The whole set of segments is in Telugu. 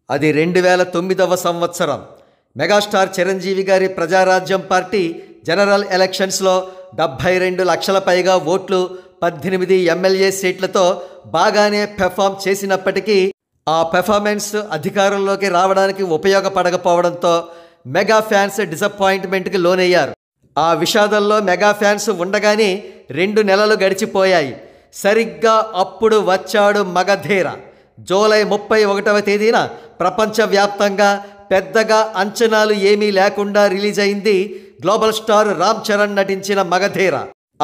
అది 2009వ సంవత్సరం. మెగాస్టార్ చిరంజీవి గారి ప్రజారాజ్యం పార్టీ జనరల్ ఎలక్షన్స్లో 72 లక్షల పైగా ఓట్లు, 18 ఎమ్మెల్యే సీట్లతో బాగానే పెర్ఫామ్ చేసినప్పటికీ ఆ పెర్ఫార్మెన్స్ అధికారంలోకి రావడానికి ఉపయోగపడకపోవడంతో మెగా ఫ్యాన్స్ డిసప్పాయింట్మెంట్కి లోనయ్యారు. ఆ విషాదంలో మెగా ఫ్యాన్స్ ఉండగానే 2 నెలలు గడిచిపోయాయి. సరిగ్గా అప్పుడు వచ్చాడు మగధీర. జూలై 31వ తేదీన ప్రపంచవ్యాప్తంగా పెద్దగా అంచనాలు ఏమీ లేకుండా రిలీజ్ అయింది గ్లోబల్ స్టార్ రామ్ చరణ్ నటించిన మగధీర.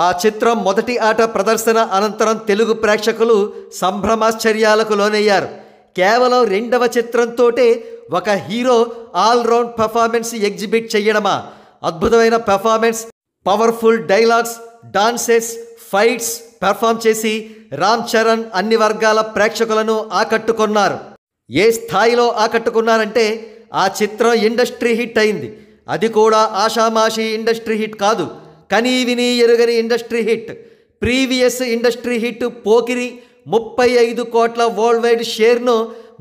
ఆ చిత్రం మొదటి ఆట ప్రదర్శన అనంతరం తెలుగు ప్రేక్షకులు సంభ్రమాశ్చర్యాలకు లోనయ్యారు. కేవలం 2వ చిత్రంతోటే ఒక హీరో ఆల్రౌండ్ పెర్ఫార్మెన్స్ ఎగ్జిబిట్ చేయడమా? అద్భుతమైన performance, powerful dialogues, dances, fights perform చేసి రామ్ చరణ్ అన్ని వర్గాల ప్రేక్షకులను ఆకట్టుకున్నారు. ఏ స్థాయిలో ఆకట్టుకున్నారంటే ఆ చిత్రం ఇండస్ట్రీ హిట్ అయింది. అది కూడా ఆషామాషి ఇండస్ట్రీ హిట్ కాదు, కనీవిని ఎరుగని industry hit. Previous industry hit Pokiri 35 కోట్ల వరల్డ్ వైడ్ షేర్ను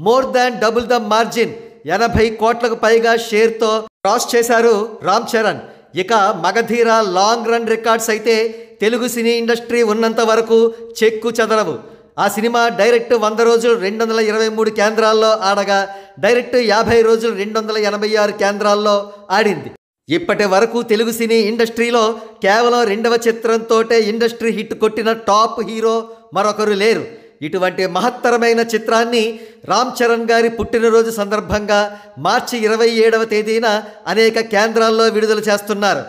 more than double the margin 80 కోట్లకు పైగా షేర్తో క్రాస్ చేశారు రామ్ చరణ్. ఇక మగధీర లాంగ్ రన్ రికార్డ్స్ అయితే తెలుగు సినీ ఇండస్ట్రీ ఉన్నంత వరకు చెక్కు చెదరవు. ఆ సినిమా డైరెక్ట్ 100 రోజులు 223 కేంద్రాల్లో ఆడగా డైరెక్ట్ 50 రోజులు 286 కేంద్రాల్లో ఆడింది. ఇప్పటి వరకు తెలుగు సినీ ఇండస్ట్రీలో కేవలం 2వ చిత్రంతోటే ఇండస్ట్రీ హిట్ కొట్టిన టాప్ హీరో మరొకరు లేరు. ఇటువంటి మహత్తరమైన చిత్రాన్ని రామ్ చరణ్ గారి పుట్టినరోజు సందర్భంగా మార్చి 27వ తేదీన అనేక కేంద్రాల్లో విడుదల చేస్తున్నారు.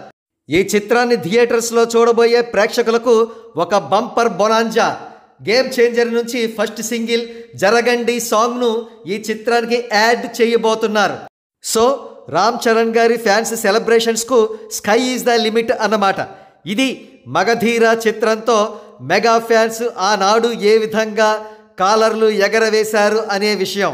ఈ చిత్రాన్ని థియేటర్స్లో చూడబోయే ప్రేక్షకులకు ఒక బంపర్ బొనాంజా. గేమ్ చేంజర్ నుంచి ఫస్ట్ సింగిల్ జరగండి సాంగ్ను ఈ చిత్రానికి యాడ్ చేయబోతున్నారు. సో రామ్ చరణ్ గారి ఫ్యాన్స్ సెలబ్రేషన్స్కు స్కై ఈజ్ ద లిమిట్ అన్నమాట. ఇది మగధీర చిత్రంతో మెగా ఫ్యాన్స్ ఆనాడు ఏ విధంగా కాలర్లు ఎగరవేశారు అనే విషయం.